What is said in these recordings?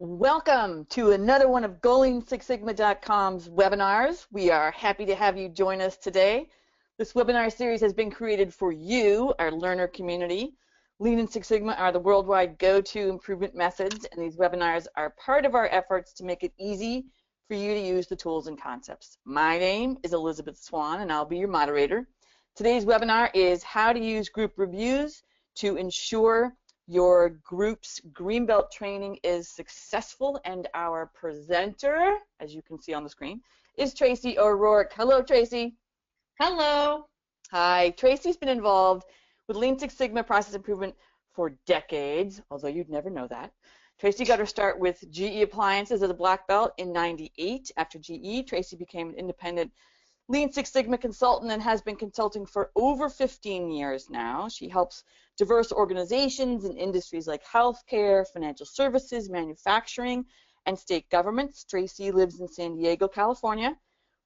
Welcome to another one of GoLean6Sigma.com's webinars. We are happy to have you join us today. This webinar series has been created for you, our learner community. Lean and Six Sigma are the worldwide go-to improvement methods, and these webinars are part of our efforts to make it easy for you to use the tools and concepts. My name is Elizabeth Swan, and I'll be your moderator. Today's webinar is how to use group reviews to ensure your group's Greenbelt training is successful, and our presenter, as you can see on the screen, is Tracy O'Rourke. Hello, Tracy. Hello. Hi. Tracy's been involved with Lean Six Sigma process improvement for decades, although you'd never know that. Tracy got her start with GE Appliances as a black belt in '98. After GE, Tracy became an independent Lean Six Sigma consultant and has been consulting for over 15 years now. She helps diverse organizations in industries like healthcare, financial services, manufacturing, and state governments. Tracy lives in San Diego, California,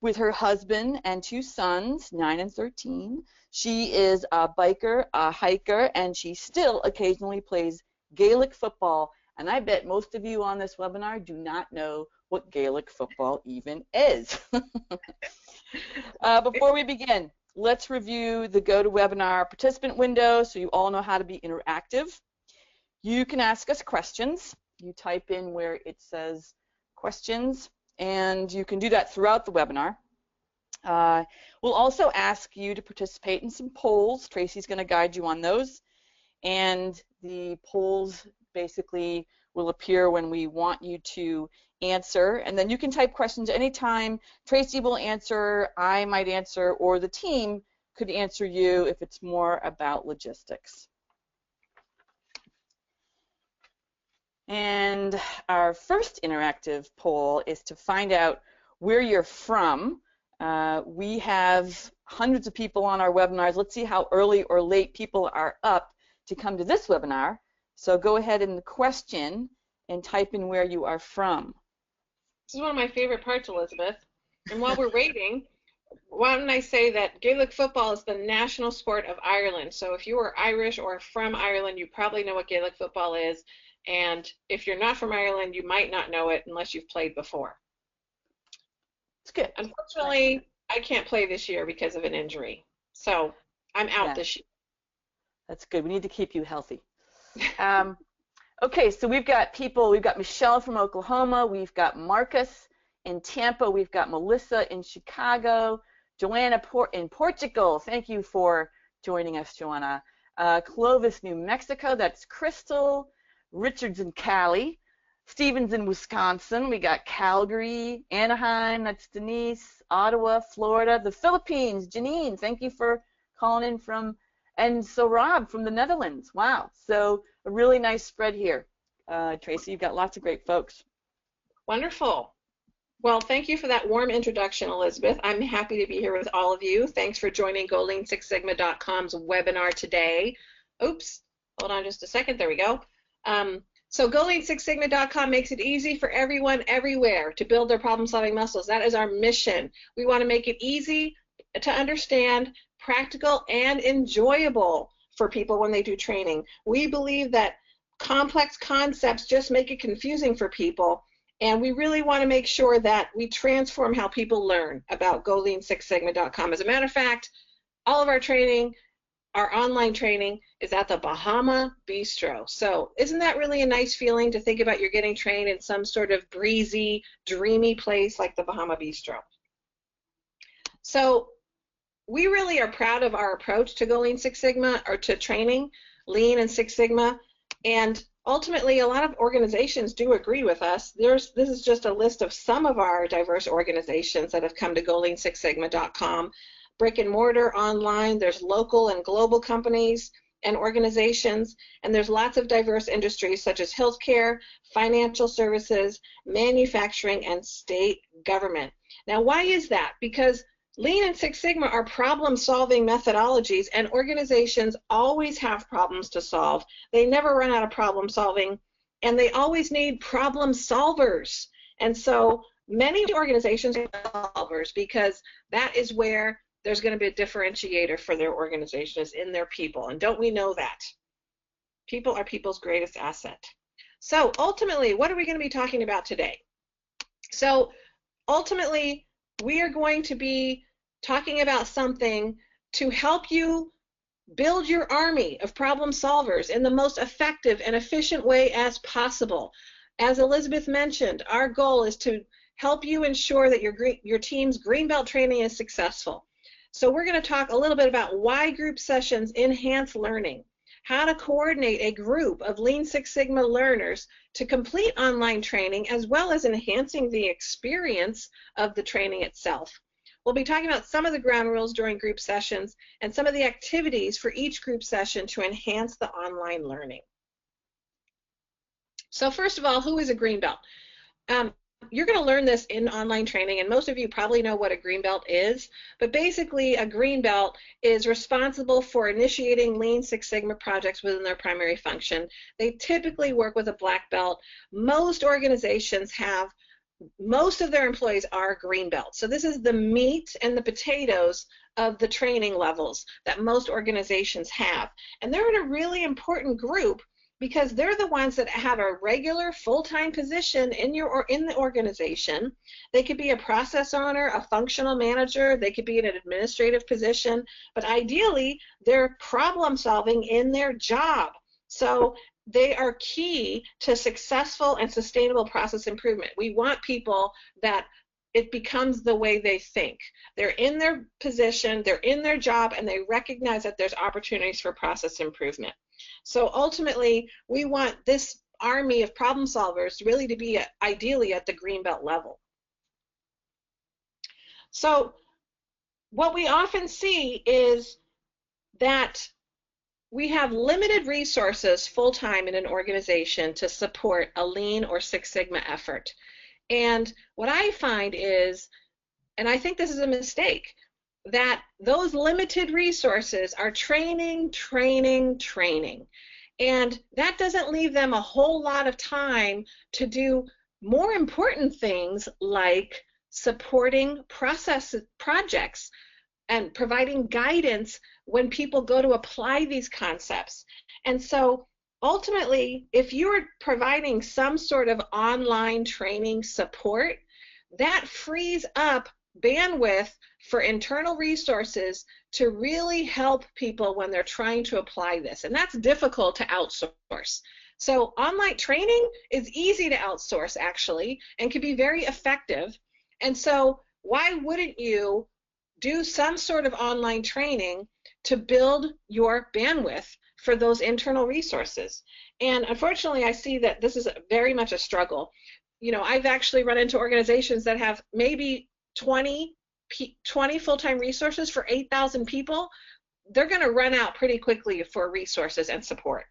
with her husband and two sons, 9 and 13. She is a biker, a hiker, and she still occasionally plays Gaelic football. And I bet most of you on this webinar do not know what Gaelic football even is. Before we begin, let's review the GoToWebinar participant window so you all know how to be interactive. You can ask us questions. You type in where it says questions, and you can do that throughout the webinar. We'll also ask you to participate in some polls. Tracy's going to guide you on those, and the polls basically will appear when we want you to answer, and then you can type questions anytime. Tracy will answer, I might answer, or the team could answer you if it's more about logistics. And our first interactive poll is to find out where you're from. We have hundreds of people on our webinars. Let's see how early or late people are up to come to this webinar. So go ahead in the question and type in where you are from. This is one of my favorite parts, Elizabeth. And while we're waiting, why don't I say that Gaelic football is the national sport of Ireland. So if you are Irish or from Ireland, you probably know what Gaelic football is. And if you're not from Ireland, you might not know it unless you've played before. It's good. Unfortunately, I can't play this year because of an injury. So I'm out this year. That's good. We need to keep you healthy. Okay, so we've got people. We've got Michelle from Oklahoma. We've got Marcus in Tampa. We've got Melissa in Chicago. Joanna in Portugal. Thank you for joining us, Joanna. Clovis, New Mexico. That's Crystal. Richards in Cali. Stevens in Wisconsin. We got Calgary, Anaheim. That's Denise. Ottawa, Florida. The Philippines. Janine, thank you for calling in from. And so Rob from the Netherlands. Wow. So a really nice spread here. Tracy, you've got lots of great folks. Wonderful. Well, thank you for that warm introduction, Elizabeth. I'm happy to be here with all of you. Thanks for joining GoLean6Sigma.com's webinar today. Oops, hold on just a second. There we go. So GoLean6Sigma.com makes it easy for everyone everywhere to build their problem-solving muscles. That is our mission. We want to make it easy to understand, practical, and enjoyable for people when they do training. We believe that complex concepts just make it confusing for people, and we really want to make sure that we transform how people learn about GoLean6Sigma.com. As a matter of fact, all of our training, our online training, is at the Bahama Bistro. So isn't that really a nice feeling to think about you're getting trained in some sort of breezy, dreamy place like the Bahama Bistro? So we really are proud of our approach to Lean Six Sigma, or to training, Lean and Six Sigma, and ultimately a lot of organizations do agree with us. This is just a list of some of our diverse organizations that have come to GoLean6Sigma.com. Brick and mortar, online, there's local and global companies and organizations, and there's lots of diverse industries such as healthcare, financial services, manufacturing, and state government. Now, why is that? Because Lean and Six Sigma are problem-solving methodologies, and organizations always have problems to solve. They never run out of problem-solving, and they always need problem solvers. And so many organizations are solvers because that is where there's going to be a differentiator for their organization, is in their people. And don't we know that? People are people's greatest asset. So ultimately, what are we going to be talking about today? So ultimately, we are going to be talking about something to help you build your army of problem solvers in the most effective and efficient way as possible. As Elizabeth mentioned, our goal is to help you ensure that your team's Greenbelt training is successful. So we're going to talk a little bit about why group sessions enhance learning, how to coordinate a group of Lean Six Sigma learners to complete online training, as well as enhancing the experience of the training itself. We'll be talking about some of the ground rules during group sessions and some of the activities for each group session to enhance the online learning. So first of all, who is a Greenbelt? You're going to learn this in online training, and most of you probably know what a green belt is, but basically a green belt is responsible for initiating Lean Six Sigma projects within their primary function. They typically work with a black belt. Most organizations have, most of their employees are green belts. So this is the meat and the potatoes of the training levels that most organizations have. And they're in a really important group because they're the ones that have a regular full-time position in the organization. They could be a process owner, a functional manager, they could be in an administrative position, but ideally they're problem solving in their job. So they are key to successful and sustainable process improvement. We want people that it becomes the way they think. They're in their position, they're in their job, and they recognize that there's opportunities for process improvement. So ultimately, we want this army of problem solvers really to be ideally at the green belt level. So what we often see is that we have limited resources full-time in an organization to support a Lean or Six Sigma effort. And what I find is, and I think this is a mistake, that those limited resources are training. And that doesn't leave them a whole lot of time to do more important things like supporting projects and providing guidance when people go to apply these concepts. And so ultimately, if you're providing some sort of online training support, that frees up bandwidth for internal resources to really help people when they're trying to apply this. And that's difficult to outsource. So online training is easy to outsource, actually, and can be very effective. And so why wouldn't you do some sort of online training to build your bandwidth for those internal resources? And unfortunately, I see that this is very much a struggle. You know, I've actually run into organizations that have maybe 20 full-time resources for 8,000 people. They're going to run out pretty quickly for resources and support.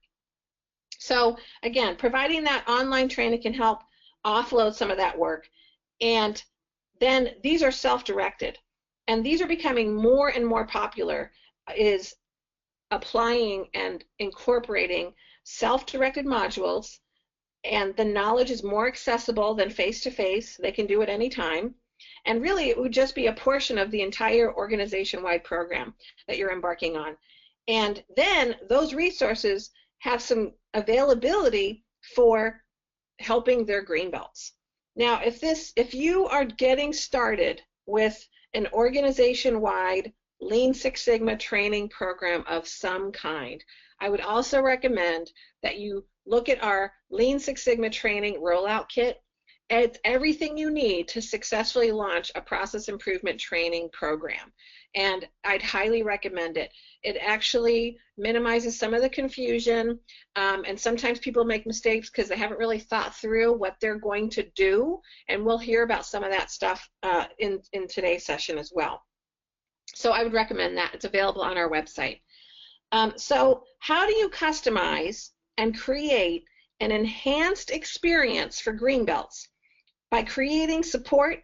So again, providing that online training can help offload some of that work. And then these are self-directed. And these are becoming more and more popular, is applying and incorporating self-directed modules, and the knowledge is more accessible than face-to-face. They can do it anytime. And really, it would just be a portion of the entire organization-wide program that you're embarking on. And then those resources have some availability for helping their green belts. Now, if you are getting started with an organization-wide Lean Six Sigma training program of some kind, I would also recommend that you look at our Lean Six Sigma training rollout kit. It's everything you need to successfully launch a process improvement training program. And I'd highly recommend it. It actually minimizes some of the confusion, and sometimes people make mistakes because they haven't really thought through what they're going to do, and we'll hear about some of that stuff in today's session as well. So I would recommend that. It's available on our website. So how do you customize and create an enhanced experience for green belts? By creating support,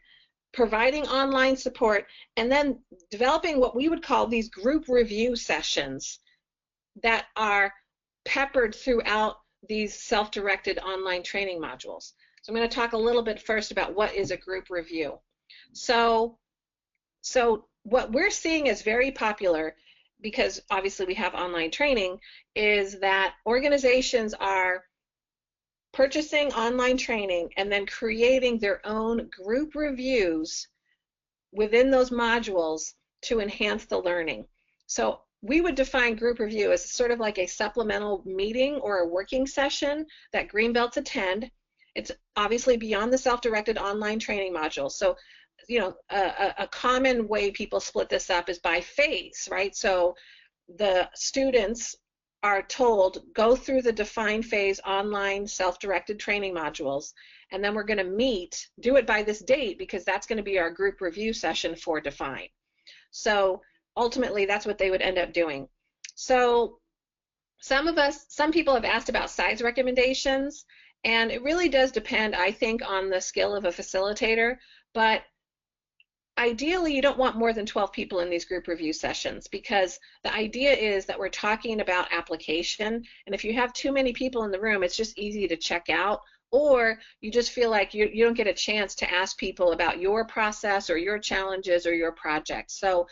providing online support, and then developing what we would call these group review sessions that are peppered throughout these self-directed online training modules. So I'm going to talk a little bit first about what is a group review. So what we're seeing is very popular, because obviously we have online training, is that organizations are purchasing online training and then creating their own group reviews within those modules to enhance the learning. So we would define group review as sort of like a supplemental meeting or a working session that Greenbelts attend. It's obviously beyond the self-directed online training module. So, a common way people split this up is by phase, right? So the students are told, go through the defined phase online self-directed training modules, and then we're going to do it by this date because that's going to be our group review session for define. So ultimately, that's what they would end up doing. So some people have asked about size recommendations, and it really does depend, I think, on the skill of a facilitator, but ideally, you don't want more than 12 people in these group review sessions because the idea is that we're talking about application, and if you have too many people in the room, it's just easy to check out, or you just feel like you don't get a chance to ask people about your process or your challenges or your project. So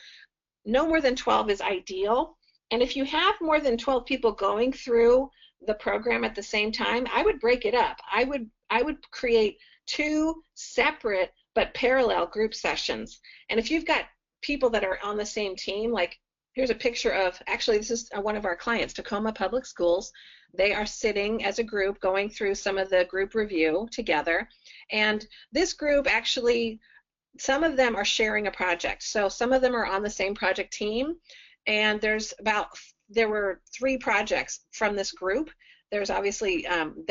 no more than 12 is ideal, and if you have more than 12 people going through the program at the same time, I would break it up. I would create 2 separate but parallel group sessions. And if you've got people that are on the same team, like here's a picture of, actually this is one of our clients, Tacoma Public Schools. They are sitting as a group going through some of the group review together. And this group actually, some of them are sharing a project. So some of them are on the same project team. And there were 3 projects from this group. There's obviously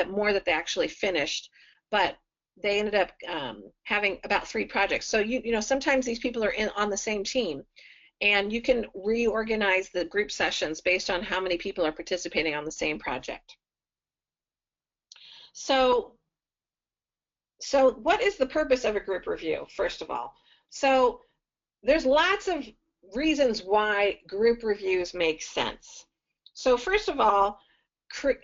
more that they actually finished, but they ended up having about 3 projects. So sometimes these people are on the same team, and you can reorganize the group sessions based on how many people are participating on the same project. So what is the purpose of a group review, first of all? So there's lots of reasons why group reviews make sense. So first of all,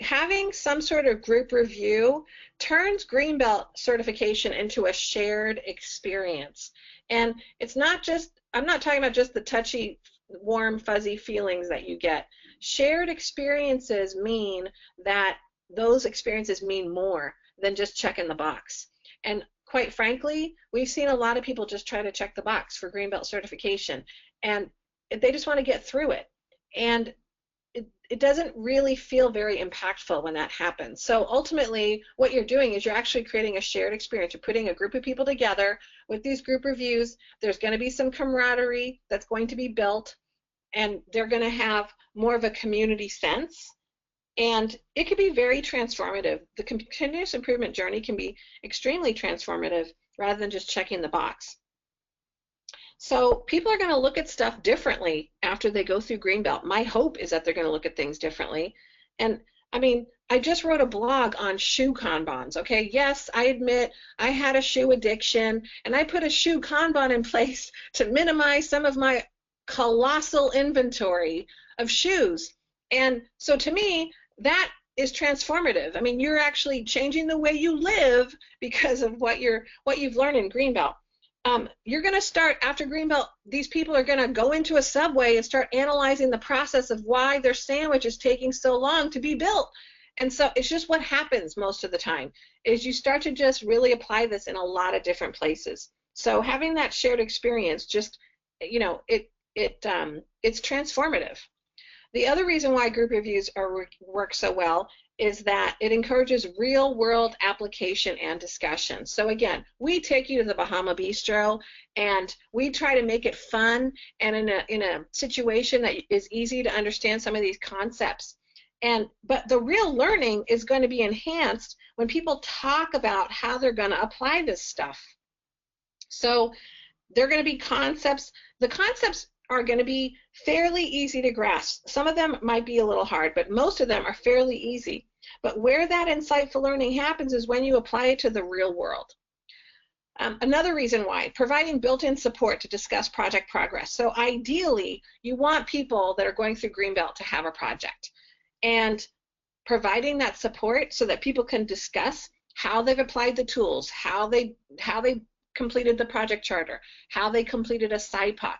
having some sort of group review turns Greenbelt certification into a shared experience. And it's not just, I'm not talking about just the touchy, warm, fuzzy feelings that you get. Shared experiences mean that those experiences mean more than just checking the box. And quite frankly, we've seen a lot of people just try to check the box for Greenbelt certification, and they just want to get through it. And it doesn't really feel very impactful when that happens. So ultimately, what you're doing is you're actually creating a shared experience. You're putting a group of people together with these group reviews. There's going to be some camaraderie that's going to be built, and they're going to have more of a community sense. And it can be very transformative. The continuous improvement journey can be extremely transformative rather than just checking the box. So people are going to look at stuff differently after they go through Greenbelt. My hope is that they're going to look at things differently. And I mean, I just wrote a blog on shoe Kanbans, okay? Yes, I admit I had a shoe addiction, and I put a shoe Kanban in place to minimize some of my colossal inventory of shoes. And so to me, that is transformative. I mean, you're actually changing the way you live because of what you've learned in Greenbelt. You're going to start, after Greenbelt, these people are going to go into a Subway and start analyzing the process of why their sandwich is taking so long to be built. And so it's just what happens most of the time, is you start to just really apply this in a lot of different places. So having that shared experience, just, it's transformative. The other reason why group reviews work so well is that it encourages real-world application and discussion. So again, we take you to the Bahama Bistro, and we try to make it fun and in a situation that is easy to understand some of these concepts. But the real learning is going to be enhanced when people talk about how they're going to apply this stuff. So they're going to be concepts. The concepts are going to be fairly easy to grasp. Some of them might be a little hard, but most of them are fairly easy. But where that insightful learning happens is when you apply it to the real world. Another reason why, providing built-in support to discuss project progress. So ideally, you want people that are going through Greenbelt to have a project, and providing that support so that people can discuss how they've applied the tools, how they completed the project charter, how they completed a SIPOC.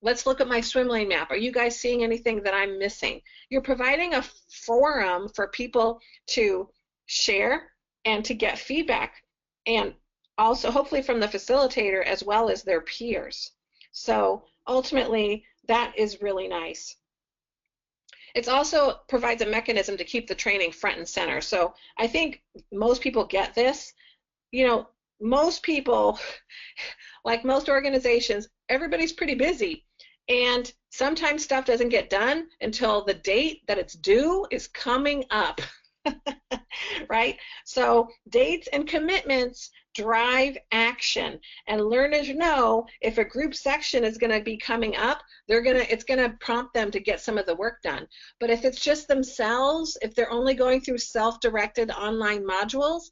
Let's look at my swim lane map. Are you guys seeing anything that I'm missing? You're providing a forum for people to share and to get feedback, and also hopefully from the facilitator as well as their peers. So ultimately, that is really nice. It also provides a mechanism to keep the training front and center. So I think most people get this. You know, most people, like most organizations, everybody's pretty busy. And sometimes stuff doesn't get done until the date that it's due is coming up. Right? So dates and commitments drive action, and learners know if a group section is going to be coming up, it's going to prompt them to get some of the work done. But if it's just themselves, if they're only going through self-directed online modules,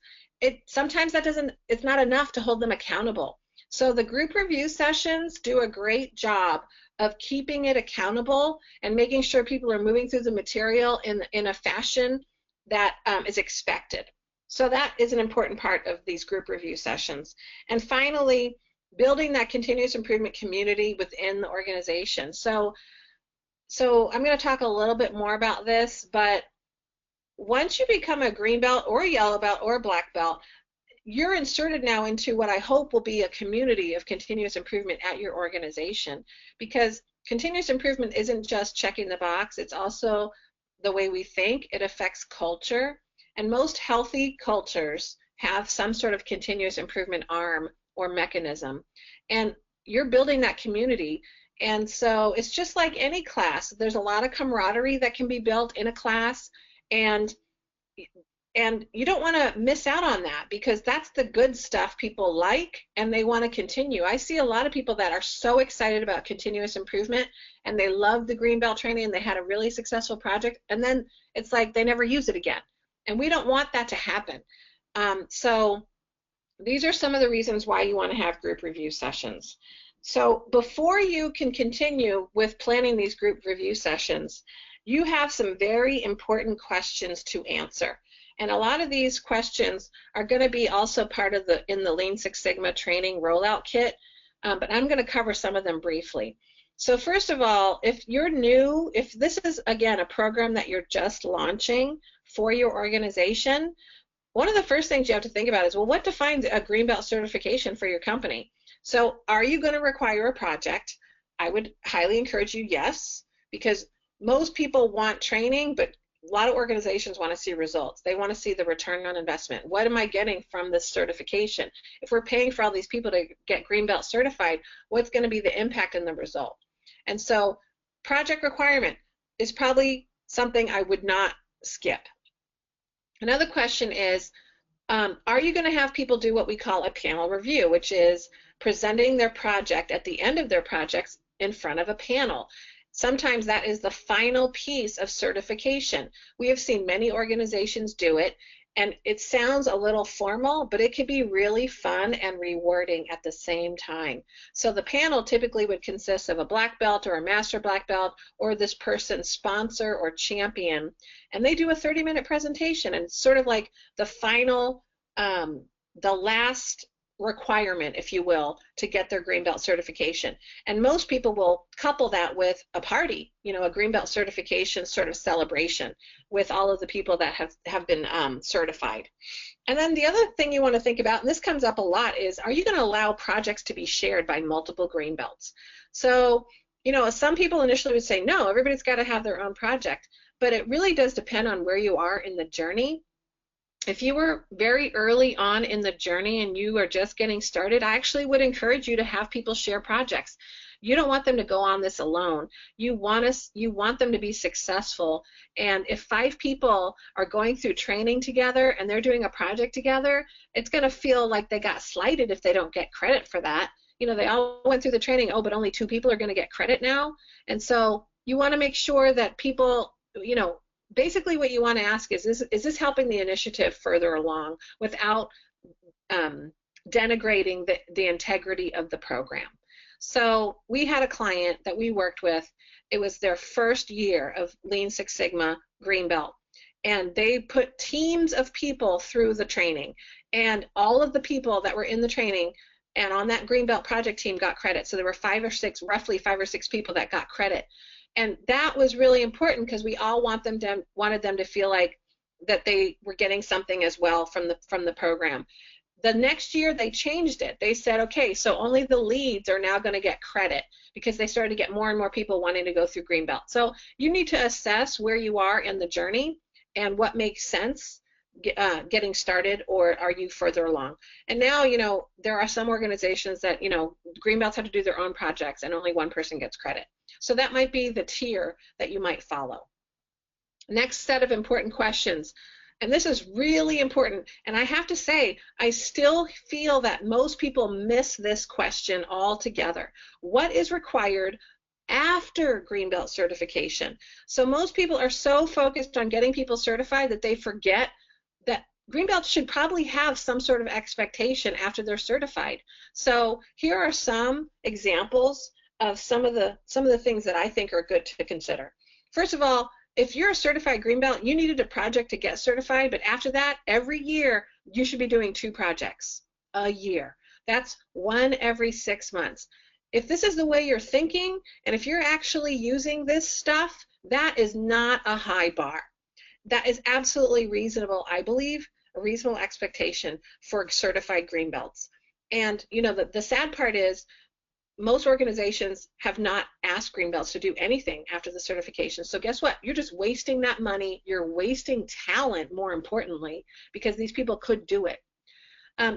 sometimes it's not enough to hold them accountable. So the group review sessions do a great job of keeping it accountable and making sure people are moving through the material in a fashion that is expected. So that is an important part of these group review sessions. And finally, building that continuous improvement community within the organization. So I'm going to talk a little bit more about this, but once you become a green belt or a yellow belt or a black belt, you're inserted now into what I hope will be a community of continuous improvement at your organization, because continuous improvement isn't just checking the box, it's also the way we think. It affects culture, and most healthy cultures have some sort of continuous improvement arm or mechanism, and you're building that community. And so it's just like any class. There's a lot of camaraderie that can be built in a class, and you don't want to miss out on that, because that's the good stuff people like and they want to continue. I see a lot of people that are so excited about continuous improvement and they love the green belt training and they had a really successful project, and then it's like they never use it again. And we don't want that to happen. So these are some of the reasons why you want to have group review sessions. So before you can continue with planning these group review sessions, you have some very important questions to answer. And a lot of these questions are going to be also part of in the Lean Six Sigma training rollout kit, but I'm going to cover some of them briefly. So first of all, if you're new, if this is, again, a program that you're just launching for your organization, one of the first things you have to think about is, well, what defines a green belt certification for your company? So are you going to require a project? I would highly encourage you, yes, because most people want training, but a lot of organizations want to see results. They want to see the return on investment. What am I getting from this certification? If we're paying for all these people to get green belt certified, what's going to be the impact and the result? And so project requirement is probably something I would not skip. Another question is, are you going to have people do what we call a panel review, which is presenting their project at the end of their projects in front of a panel? Sometimes that is the final piece of certification. We have seen many organizations do it, and it sounds a little formal, but it can be really fun and rewarding at the same time. So the panel typically would consist of a black belt or a master black belt or this person's sponsor or champion, and they do a 30-minute presentation, and it's sort of like the final, the last requirement, if you will, to get their green belt certification. And most people will couple that with a party, you know, a green belt certification sort of celebration with all of the people that have been certified. And then the other thing you want to think about, and this comes up a lot, is, are you going to allow projects to be shared by multiple green belts? So, you know, some people initially would say, no, everybody's got to have their own project, but it really does depend on where you are in the journey. If you were very early on in the journey and you are just getting started, I actually would encourage you to have people share projects. You don't want them to go on this alone. You want them to be successful. And if 5 people are going through training together and they're doing a project together, it's going to feel like they got slighted if they don't get credit for that. You know, they all went through the training, oh, but only 2 people are going to get credit now. And so you want to make sure that people, you know, basically what you want to ask is this helping the initiative further along without denigrating the integrity of the program? So we had a client that we worked with. It was their first year of Lean Six Sigma Green Belt, and they put teams of people through the training, and all of the people that were in the training and on that Green Belt project team got credit. So there were roughly 5 or 6 people that got credit. And that was really important because we all wanted them to feel like that they were getting something as well from the program. The next year they changed it. They said, okay, so only the leads are now going to get credit, because they started to get more and more people wanting to go through Greenbelt. So you need to assess where you are in the journey and what makes sense getting started, or are you further along? And now, there are some organizations that, Greenbelts have to do their own projects and only one person gets credit. So that might be the tier that you might follow. Next set of important questions. And this is really important. And I have to say, I still feel that most people miss this question altogether. What is required after Greenbelt certification? So most people are so focused on getting people certified that they forget that Greenbelt should probably have some sort of expectation after they're certified. So here are some examples of some of the things that I think are good to consider. First of all, if you're a certified Greenbelt, you needed a project to get certified, but after that, every year, you should be doing 2 projects a year. That's 1 every 6 months. If this is the way you're thinking, and if you're actually using this stuff, that is not a high bar. That is absolutely reasonable, I believe, a reasonable expectation for certified Greenbelts. And, the sad part is, most organizations have not asked Greenbelts to do anything after the certification. So guess what? You're just wasting that money. You're wasting talent, more importantly, because these people could do it.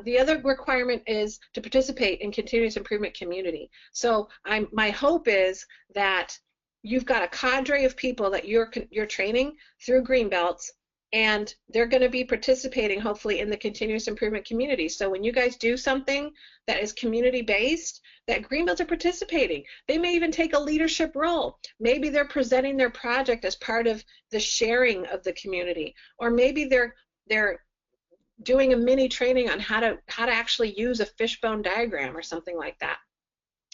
The other requirement is to participate in continuous improvement community. So my hope is that you've got a cadre of people that you're training through Greenbelts, and they're going to be participating, hopefully, in the continuous improvement community. So when you guys do something that is community-based, that Greenbelts are participating. They may even take a leadership role. Maybe they're presenting their project as part of the sharing of the community, or maybe they're doing a mini training on how to actually use a fishbone diagram or something like that.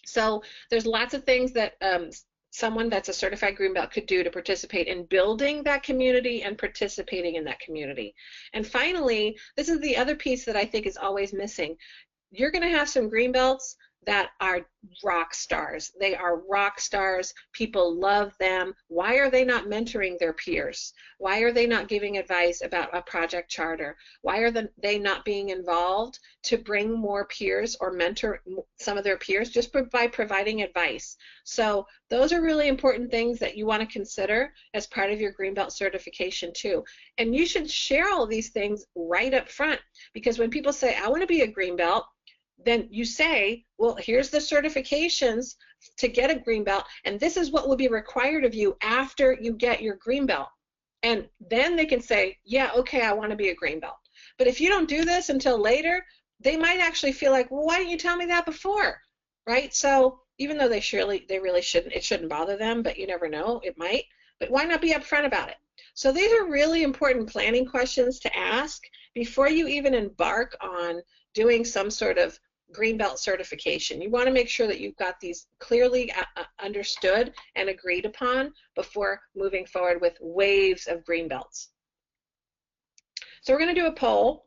So there's lots of things that someone that's a certified Greenbelt could do to participate in building that community and participating in that community. And finally, this is the other piece that I think is always missing. You're going to have some Greenbelts that are rock stars. They are rock stars. People love them. Why are they not mentoring their peers? Why are they not giving advice about a project charter? Why are they not being involved to bring more peers or mentor some of their peers just by providing advice? So those are really important things that you want to consider as part of your Greenbelt certification too. And you should share all these things right up front, because when people say, I want to be a Greenbelt, then you say, well, here's the certifications to get a Greenbelt, and this is what will be required of you after you get your Greenbelt. And then they can say, yeah, okay, I want to be a Greenbelt. But if you don't do this until later, they might actually feel like, well, why didn't you tell me that before, right? So even though they really shouldn't, it shouldn't bother them, but you never know, it might. But why not be upfront about it? So these are really important planning questions to ask before you even embark on doing some sort of Greenbelt certification. You want to make sure that you've got these clearly understood and agreed upon before moving forward with waves of Greenbelts. So we're going to do a poll,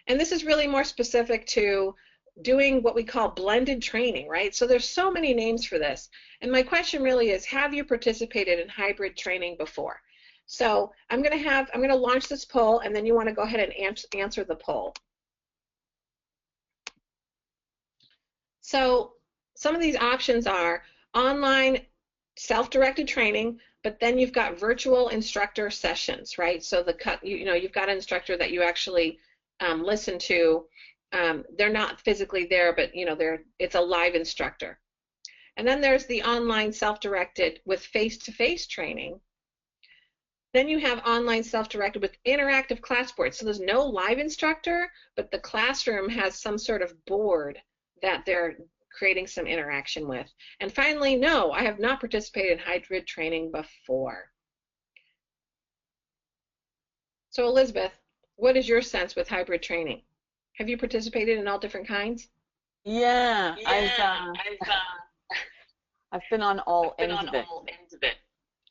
and this is really more specific to doing what we call blended training, right? So there's so many names for this, and my question really is, have you participated in hybrid training before? So I'm going to launch this poll, and then you want to go ahead and answer the poll. So some of these options are online self-directed training, but then you've got virtual instructor sessions, right? So you've got an instructor that you actually listen to. They're not physically there, but it's a live instructor. And then there's the online self-directed with face-to-face training. Then you have online self-directed with interactive class boards. So there's no live instructor, but the classroom has some sort of board that they're creating some interaction with. And finally, no, I have not participated in hybrid training before. So Elizabeth, what is your sense with hybrid training? Have you participated in all different kinds? Yeah, I've been on all ends of it.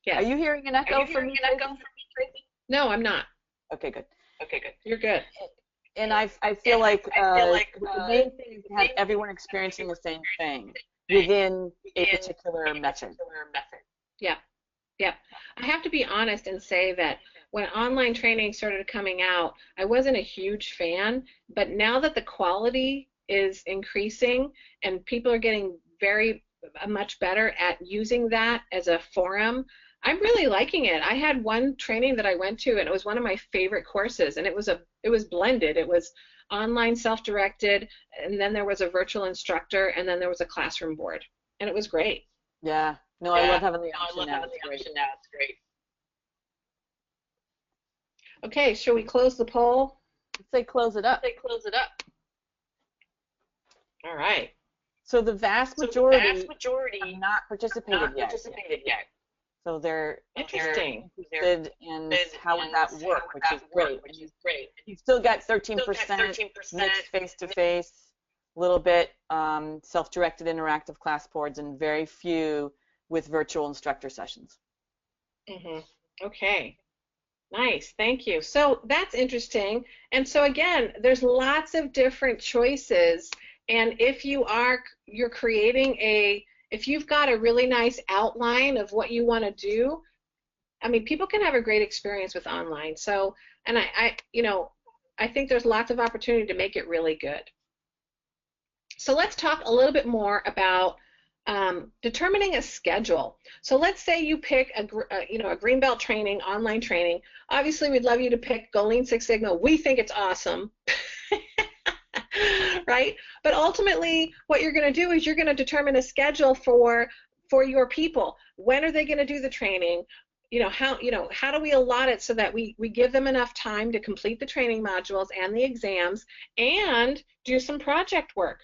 Yes. Are you hearing an echo from me? No, I'm not. Okay, good. You're good. And I feel like the main thing is to have everyone experiencing the same thing within a particular method. Yeah. I have to be honest and say that when online training started coming out, I wasn't a huge fan, but now that the quality is increasing and people are getting very much better at using that as a forum, I'm really liking it. I had one training that I went to, and it was one of my favorite courses, and it was blended. It was online self-directed, and then there was a virtual instructor, and then there was a classroom board, and it was great. Yeah. No, I love having the option now. It's great. It's great. Okay, shall we close the poll? Let's say close it up. All right. So the vast majority have not participated yet. So they're Interesting. interested in how would that work, which is great. You've still got 13% mixed face-to-face, a little bit self-directed interactive class boards, and very few with virtual instructor sessions. Okay. Nice, thank you. So that's interesting. And so again, there's lots of different choices. And if you're creating if you've got a really nice outline of what you want to do, I mean, people can have a great experience with online. So, and I think there's lots of opportunity to make it really good. So let's talk a little bit more about determining a schedule. So let's say you pick a Greenbelt training, online training. Obviously, we'd love you to pick Go Lean Six Sigma. We think it's awesome, right? But ultimately, what you're going to do is you're going to determine a schedule for your people. When are they going to do the training? How do we allot it so that we give them enough time to complete the training modules and the exams and do some project work?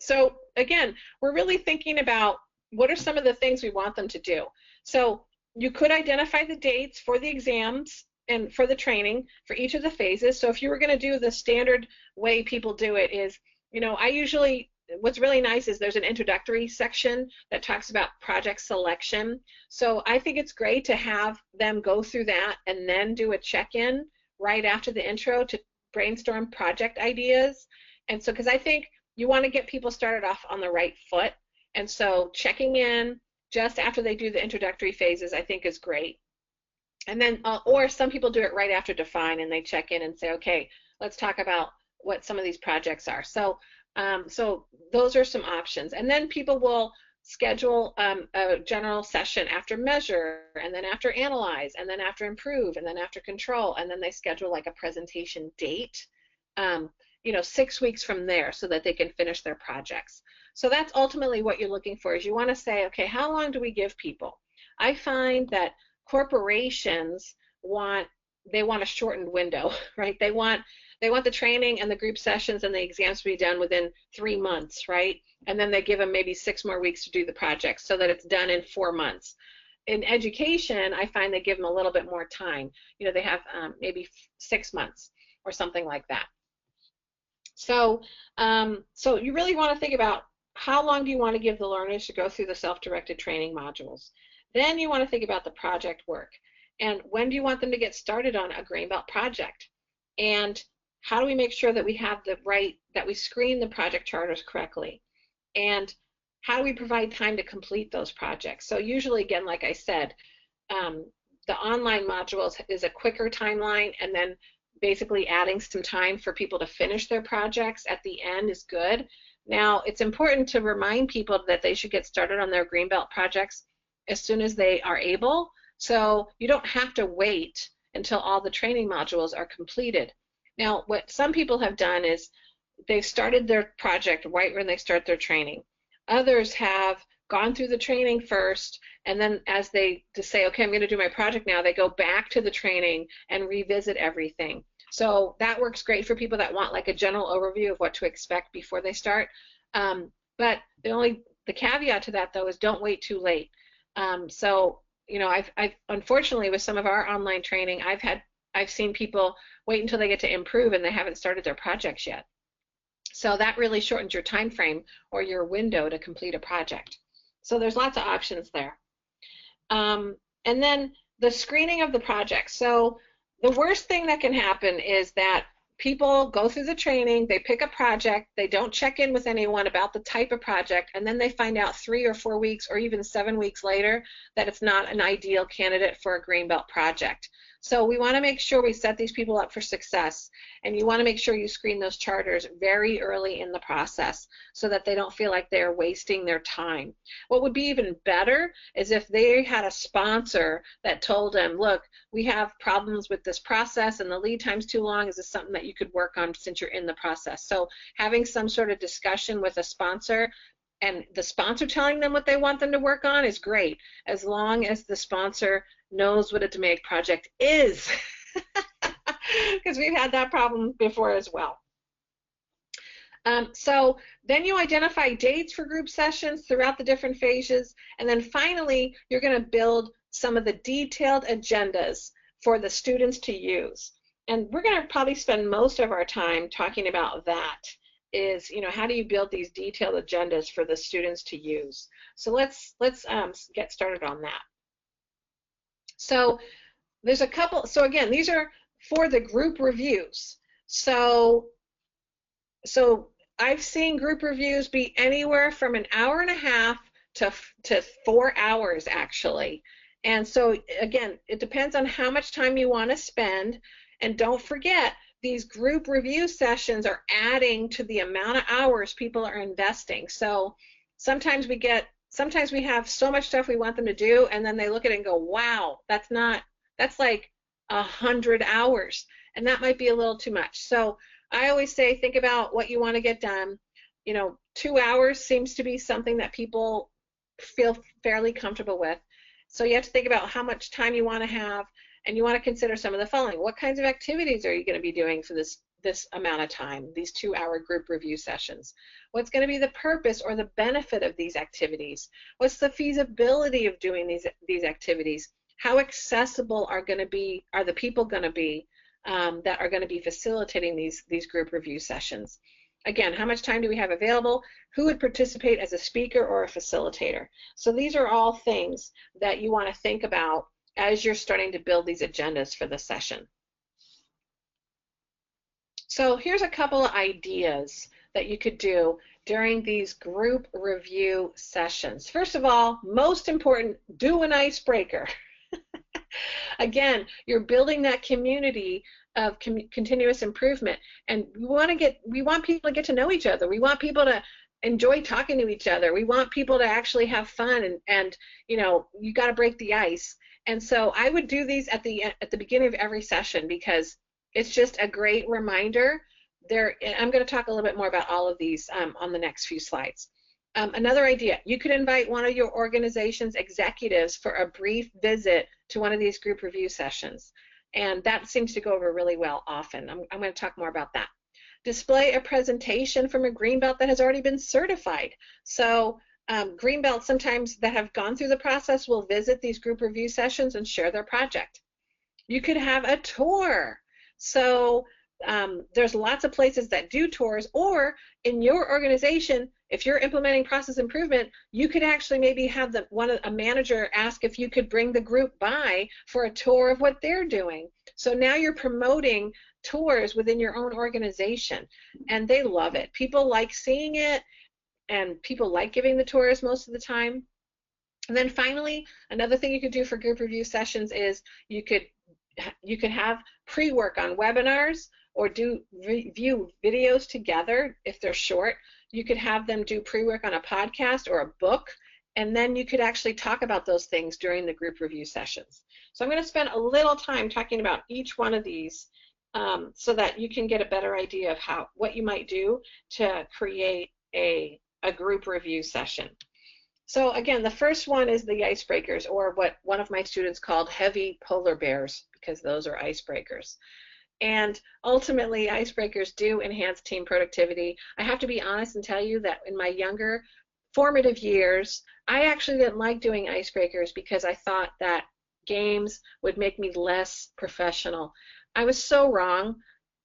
So again, we're really thinking about what are some of the things we want them to do. So you could identify the dates for the exams and for the training for each of the phases. So if you were going to do the standard way people do it is, what's really nice is there's an introductory section that talks about project selection. So I think it's great to have them go through that and then do a check-in right after the intro to brainstorm project ideas. And so, because I think you want to get people started off on the right foot. And so checking in just after they do the introductory phases, I think is great. And then, or some people do it right after Define and they check in and say, okay, let's talk about what some of these projects are. So, so those are some options. And then people will schedule a general session after Measure, and then after Analyze, and then after Improve, and then after Control, and then they schedule like a presentation date. 6 weeks from there so that they can finish their projects. So that's ultimately what you're looking for is you want to say, okay, how long do we give people? I find that corporations want a shortened window, right? They want the training and the group sessions and the exams to be done within 3 months, right? And then they give them maybe 6 more weeks to do the project so that it's done in 4 months. In education, I find they give them a little bit more time. They have maybe 6 months or something like that. So, so you really want to think about how long do you want to give the learners to go through the self-directed training modules. Then you want to think about the project work. And when do you want them to get started on a Greenbelt project? And how do we make sure that we have that we screen the project charters correctly? And how do we provide time to complete those projects? So usually, again, like I said, the online modules is a quicker timeline, and then basically adding some time for people to finish their projects at the end is good. Now, it's important to remind people that they should get started on their Greenbelt projects as soon as they are able. So you don't have to wait until all the training modules are completed. Now, what some people have done is they've started their project right when they start their training. Others have gone through the training first, and then as they just say, okay, I'm going to do my project now, they go back to the training and revisit everything. So that works great for people that want like a general overview of what to expect before they start. But the caveat to that though is don't wait too late. So I've unfortunately with some of our online training, I've seen people wait until they get to Improve and they haven't started their projects yet. So that really shortens your time frame or your window to complete a project. So there's lots of options there. And then the screening of the project. So the worst thing that can happen is that people go through the training, they pick a project, they don't check in with anyone about the type of project, and then they find out 3 or 4 weeks or even 7 weeks later that it's not an ideal candidate for a Greenbelt project. So we want to make sure we set these people up for success, and you want to make sure you screen those charters very early in the process so that they don't feel like they're wasting their time. What would be even better is if they had a sponsor that told them, look, we have problems with this process and the lead time's too long. Is this something that you could work on since you're in the process? So having some sort of discussion with a sponsor and the sponsor telling them what they want them to work on is great, as long as the sponsor knows what a DMAIC project is, because we've had that problem before as well. So then you identify dates for group sessions throughout the different phases, and then finally you're going to build some of the detailed agendas for the students to use. And we're going to probably spend most of our time talking about that, is, you know, how do you build these detailed agendas for the students to use? So let's get started on that. So there's a couple, so again, these are for the group reviews. So I've seen group reviews be anywhere from an hour and a half to 4 hours actually. And so again, it depends on how much time you want to spend. And don't forget, these group review sessions are adding to the amount of hours people are investing. So sometimes we have so much stuff we want them to do, and then they look at it and go, wow, that's like 100 hours, and that might be a little too much. So I always say, think about what you want to get done. You know, 2 hours seems to be something that people feel fairly comfortable with. So you have to think about how much time you want to have, and you want to consider some of the following. What kinds of activities are you going to be doing for this amount of time, these 2-hour group review sessions? What's going to be the purpose or the benefit of these activities? What's the feasibility of doing these activities? How accessible are the people going to be that are going to be facilitating these group review sessions? Again, how much time do we have available? Who would participate as a speaker or a facilitator? So these are all things that you want to think about as you're starting to build these agendas for the session. So here's a couple of ideas that you could do during these group review sessions. First of all, most important, do an icebreaker. Again, you're building that community of continuous improvement, and we want people to get to know each other. We want people to enjoy talking to each other. We want people to actually have fun, and you know, you got to break the ice. And so I would do these at the beginning of every session, because it's just a great reminder. I'm going to talk a little bit more about all of these on the next few slides. Another idea, you could invite one of your organization's executives for a brief visit to one of these group review sessions. And that seems to go over really well often. I'm going to talk more about that. Display a presentation from a Greenbelt that has already been certified. So Greenbelts sometimes that have gone through the process will visit these group review sessions and share their project. You could have a tour. So there's lots of places that do tours, or in your organization, if you're implementing process improvement, you could actually maybe have a manager ask if you could bring the group by for a tour of what they're doing. So now you're promoting tours within your own organization, and they love it. People like seeing it, and people like giving the tours most of the time. And then finally, another thing you could do for group review sessions is you could have pre-work on webinars, or view videos together if they're short. You could have them do pre-work on a podcast or a book, and then you could actually talk about those things during the group review sessions. So I'm going to spend a little time talking about each one of these so that you can get a better idea of what you might do to create a group review session. So again, the first one is the icebreakers, or what one of my students called heavy polar bears, because those are icebreakers. And ultimately, icebreakers do enhance team productivity. I have to be honest and tell you that in my younger formative years, I actually didn't like doing icebreakers because I thought that games would make me less professional. I was so wrong.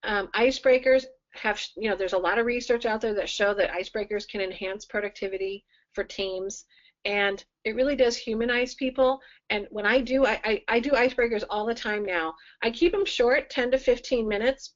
Icebreakers have, there's a lot of research out there that show that icebreakers can enhance productivity for teams, and it really does humanize people. And when I do icebreakers all the time now. I keep them short, 10 to 15 minutes,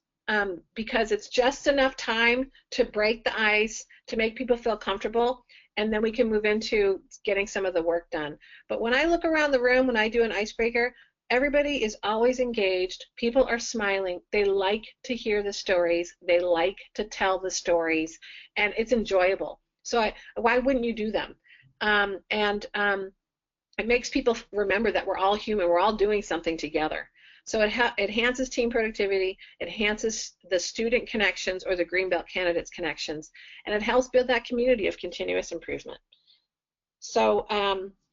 because it's just enough time to break the ice, to make people feel comfortable, and then we can move into getting some of the work done. But when I look around the room when I do an icebreaker, Everybody is always engaged. People are smiling. They like to hear the stories. They like to tell the stories, and it's enjoyable. So why wouldn't you do them? It makes people remember that we're all human. We're all doing something together. So it enhances team productivity, it enhances the student connections or the Greenbelt candidates connections, and it helps build that community of continuous improvement. So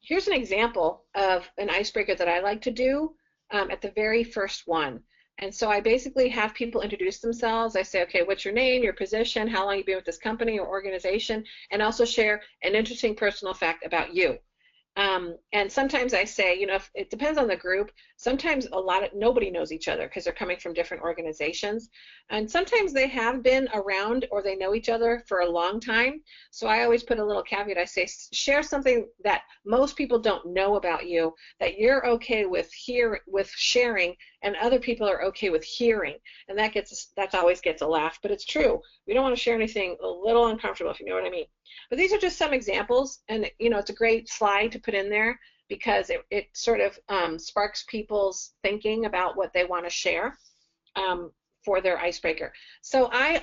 here's an example of an icebreaker that I like to do at the very first one. And so I basically have people introduce themselves. I say, okay, what's your name, your position, how long you've been with this company or organization, and also share an interesting personal fact about you. And sometimes I say, you know, it depends on the group. Sometimes nobody knows each other because they're coming from different organizations. And sometimes they have been around or they know each other for a long time. So I always put a little caveat. I say, share something that most people don't know about you, that you're okay with sharing, and other people are okay with hearing. And that always gets a laugh, but it's true. We don't want to share anything a little uncomfortable, if you know what I mean. But these are just some examples, and you know, it's a great slide to put in there because it sort of sparks people's thinking about what they want to share for their icebreaker. So I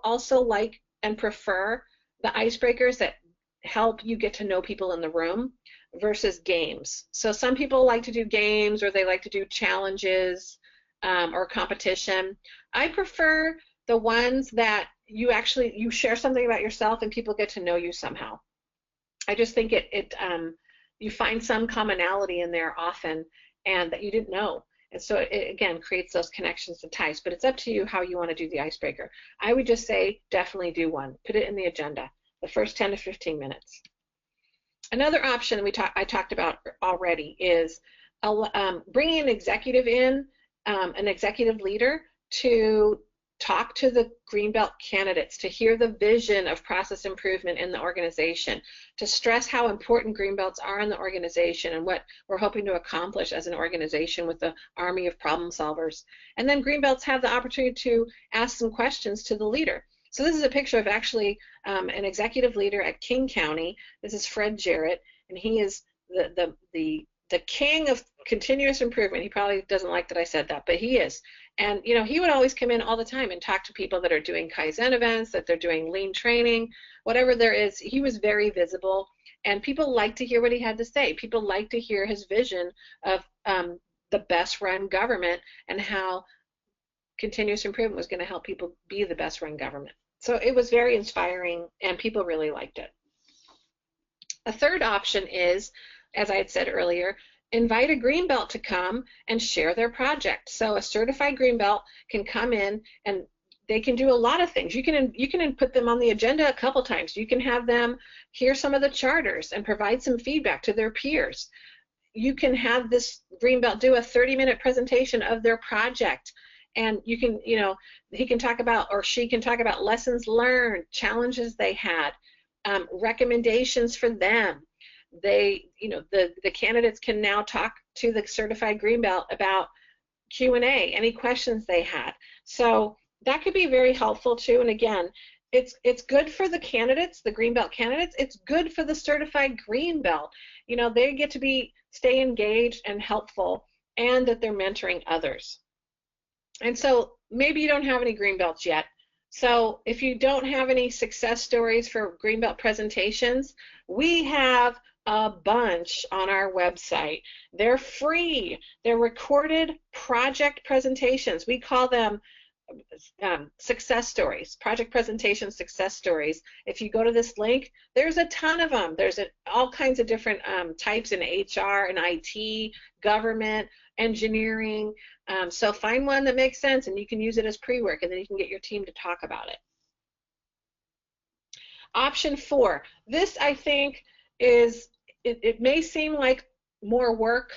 also like and prefer the icebreakers that help you get to know people in the room versus games. So some people like to do games, or they like to do challenges or competition. I prefer the ones that you share something about yourself and people get to know you somehow. I just think you find some commonality in there often, and that you didn't know. And so it again creates those connections and ties, but it's up to you how you want to do the icebreaker. I would just say definitely do one. Put it in the agenda, the first 10 to 15 minutes. Another option I talked about already is bringing an executive in, an executive leader, to talk to the Greenbelt candidates, to hear the vision of process improvement in the organization, to stress how important Greenbelts are in the organization and what we're hoping to accomplish as an organization with the army of problem solvers. And then Greenbelts have the opportunity to ask some questions to the leader. So this is a picture of actually an executive leader at King County. This is Fred Jarrett, and he is the king of continuous improvement. He probably doesn't like that I said that, but he is. And you know, he would always come in all the time and talk to people that are doing Kaizen events, that they're doing lean training, whatever there is. He was very visible, and people like to hear what he had to say. People like to hear his vision of the best run government and how continuous improvement was going to help people be the best run government. So it was very inspiring, and people really liked it. A third option is, as I had said earlier, invite a Greenbelt to come and share their project. So a certified Greenbelt can come in, and they can do a lot of things. You can put them on the agenda a couple times. You can have them hear some of the charters and provide some feedback to their peers. You can have this Greenbelt do a 30-minute presentation of their project, and you can, you know, he can talk about, or she can talk about lessons learned, challenges they had, recommendations for them. They, you know, the candidates can now talk to the certified Greenbelt about Q&A, any questions they had. So that could be very helpful too. And again, it's good for the candidates, the Greenbelt candidates. It's good for the certified Greenbelt. You know, they get to stay engaged and helpful, and that they're mentoring others. And so maybe you don't have any Greenbelts yet. So if you don't have any success stories for Greenbelt presentations, we have a bunch on our website. They're free. They're recorded project presentations. We call them success stories, project presentation success stories. If you go to this link, there's a ton of them. There's all kinds of different types in HR and IT, government, engineering. So find one that makes sense, and you can use it as pre-work, and then you can get your team to talk about it. Option 4. This, I think, is, it may seem like more work,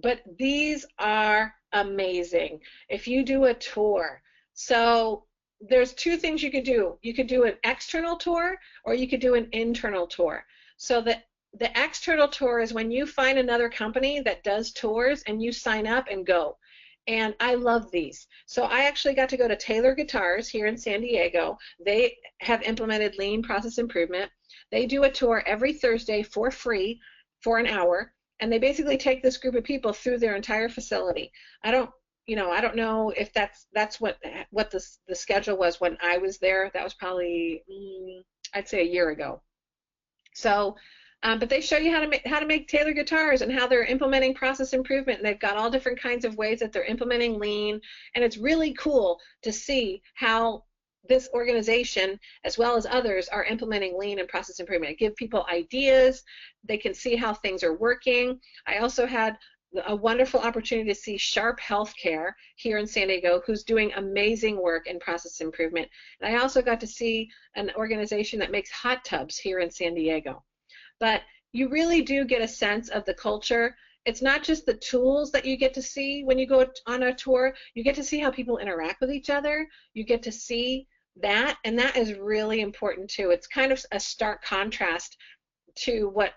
but these are amazing. If you do a tour, so there's two things you could do. You could do an external tour, or you could do an internal tour. So the external tour is when you find another company that does tours and you sign up and go. And I love these. So I actually got to go to Taylor Guitars here in San Diego. They have implemented lean process improvement. They do a tour every Thursday for free for an hour, And they basically take this group of people through their entire facility. I don't know if that's what the schedule was when I was there. That was probably I'd say a year ago. So, but they show you how to make Taylor guitars and how they're implementing process improvement. And they've got all different kinds of ways that they're implementing lean. And it's really cool to see how this organization, as well as others, are implementing lean and process improvement. It gives people ideas. They can see how things are working. I also had a wonderful opportunity to see Sharp Healthcare here in San Diego, who's doing amazing work in process improvement. And I also got to see an organization that makes hot tubs here in San Diego. But you really do get a sense of the culture. It's not just the tools that you get to see when you go on a tour. You get to see how people interact with each other. You get to see that, and that is really important too. It's kind of a stark contrast to what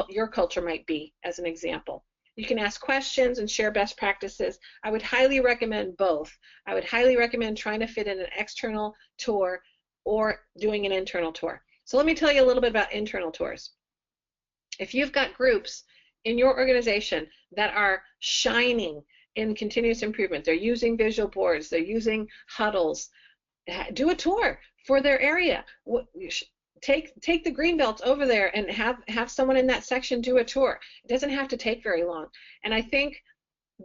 your culture might be, as an example. You can ask questions and share best practices. I would highly recommend both. I would highly recommend trying to fit in an external tour or doing an internal tour. So let me tell you a little bit about internal tours. If you've got groups in your organization that are shining in continuous improvement, they're using visual boards, they're using huddles, do a tour for their area. Take the green belts over there and have someone in that section do a tour. It doesn't have to take very long. And I think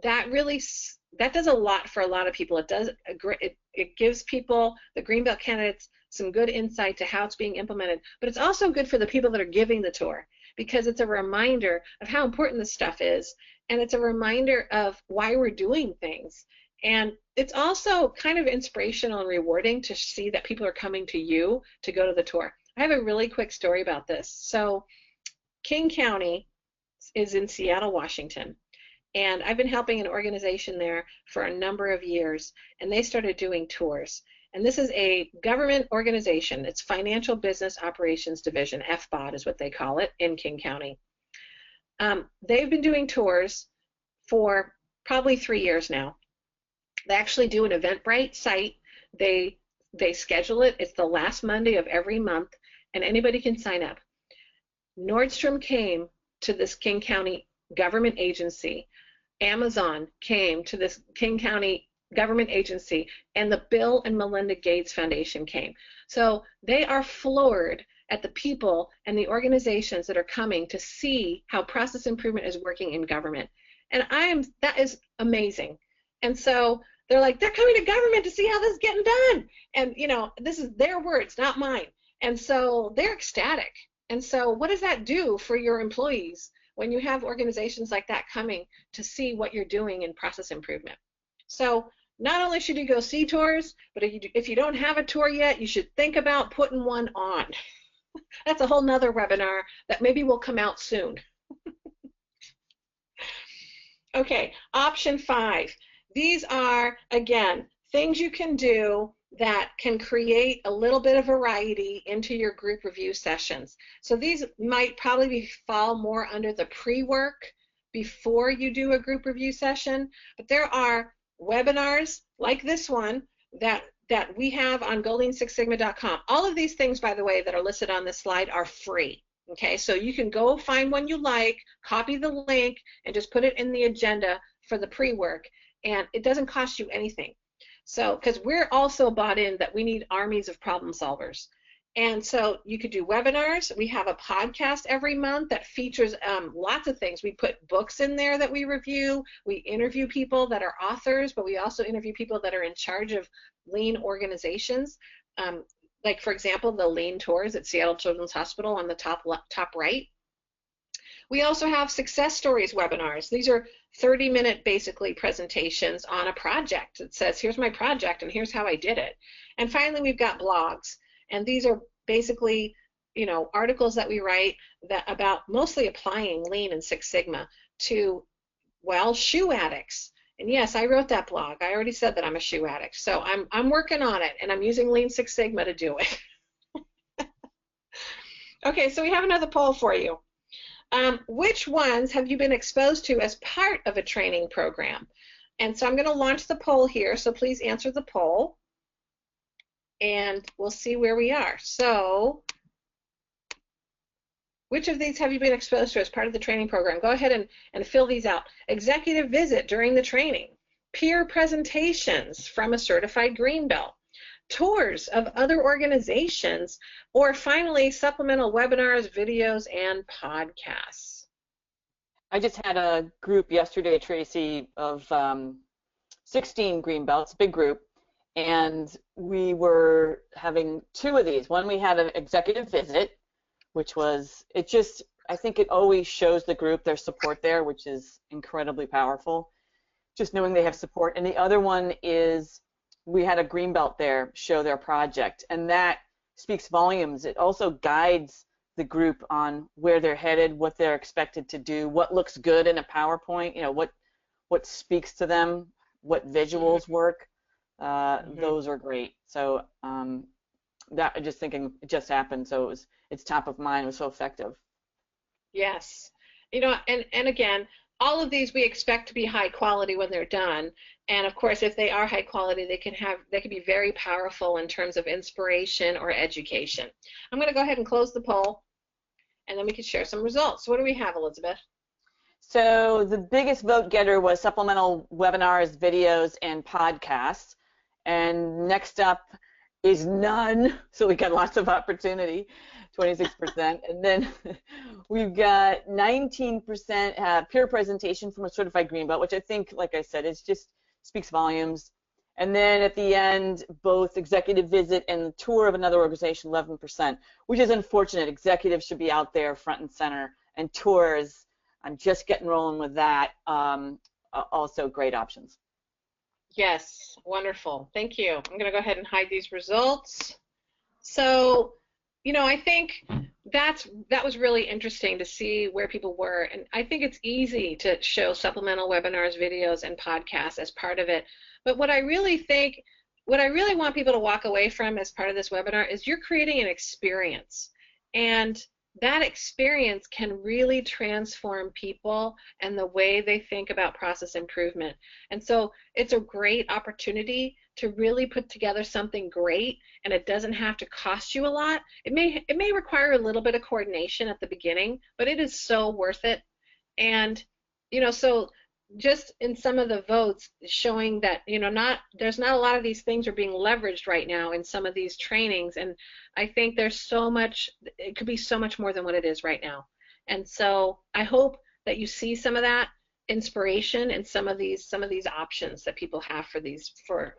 that does a lot for a lot of people. It gives people, the green belt candidates, some good insight to how it's being implemented. But it's also good for the people that are giving the tour, because it's a reminder of how important this stuff is, and it's a reminder of why we're doing things. And it's also kind of inspirational and rewarding to see that people are coming to you to go to the tour. I have a really quick story about this. So King County is in Seattle, Washington, and I've been helping an organization there for a number of years, and they started doing tours. And this is a government organization. It's Financial Business Operations Division, FBOD is what they call it, in King County. They've been doing tours for probably 3 years now. They actually do an Eventbrite site. They schedule it. It's the last Monday of every month, and anybody can sign up. Nordstrom came to this King County government agency. Amazon came to this King County government agency, and the Bill and Melinda Gates Foundation came. So they are floored at the people and the organizations that are coming to see how process improvement is working in government. And that is amazing. And so they're like, they're coming to government to see how this is getting done. And, this is their words, not mine. And so they're ecstatic. And so what does that do for your employees when you have organizations like that coming to see what you're doing in process improvement? So not only should you go see tours, but if you don't have a tour yet, you should think about putting one on. That's a whole nother webinar that maybe will come out soon. Okay, option 5. These are, again, things you can do that can create a little bit of variety into your group review sessions. So these might probably fall more under the pre-work before you do a group review session, but there are webinars like this one that we have on goldleansixsigma.com. All of these things, by the way, that are listed on this slide are free. Okay, so you can go find one you like, copy the link, and just put it in the agenda for the pre-work, and it doesn't cost you anything. So, because we're also bought in that we need armies of problem solvers. And so you could do webinars. We have a podcast every month that features lots of things. We put books in there that we review. We interview people that are authors, but we also interview people that are in charge of lean organizations. Like, for example, the lean tours at Seattle Children's Hospital on the top right. We also have success stories webinars. These are 30-minute, basically, presentations on a project. It says, here's my project, and here's how I did it. And finally, we've got blogs. And these are basically, articles that we write about mostly applying Lean and Six Sigma to, well, shoe addicts. And yes, I wrote that blog. I already said that I'm a shoe addict. So I'm working on it, and I'm using Lean Six Sigma to do it. Okay, so we have another poll for you. Which ones have you been exposed to as part of a training program? And so I'm going to launch the poll here, so please answer the poll, and we'll see where we are. So Which of these have you been exposed to as part of the training program? Go ahead and fill these out. Executive visit during the training, peer presentations from a certified green belt, tours of other organizations, or finally, supplemental webinars, videos, and podcasts. I just had a group yesterday, Tracy, of 16 green belts, big group, and we were having two of these. One, we had an executive visit, which was, I think it always shows the group their support there, which is incredibly powerful, just knowing they have support. And the other one is we had a green belt there show their project, and that speaks volumes. It also guides the group on where they're headed, what they're expected to do, what looks good in a PowerPoint, what speaks to them, what visuals work. Those are great. So that, just thinking, it just happened, so it's top of mind. It was so effective. Yes. And again, all of these we expect to be high quality when they're done. And of course, if they are high quality, they can be very powerful in terms of inspiration or education. I'm going to go ahead and close the poll, and then we can share some results. What do we have, Elizabeth? So the biggest vote getter was supplemental webinars, videos, and podcasts. And next up is none, so we got lots of opportunity, 26%. And then we've got 19% peer presentation from a certified green belt, which I think, like I said, it just speaks volumes. And then at the end, both executive visit and the tour of another organization, 11%, which is unfortunate. Executives should be out there front and center, and tours, I'm just getting rolling with that. Also great options. Yes, wonderful. Thank you. I'm going to go ahead and hide these results. So, I think that was really interesting to see where people were, and I think it's easy to show supplemental webinars, videos, and podcasts as part of it. But what I really want people to walk away from as part of this webinar is you're creating an experience, and that experience can really transform people and the way they think about process improvement. And so it's a great opportunity to really put together something great, and it doesn't have to cost you a lot. It may require a little bit of coordination at the beginning, but it is so worth it. And so just in some of the votes showing that there's not a lot of these things are being leveraged right now in some of these trainings, and I think there's so much, it could be so much more than what it is right now. And so I hope that you see some of that inspiration and some of these options that people have for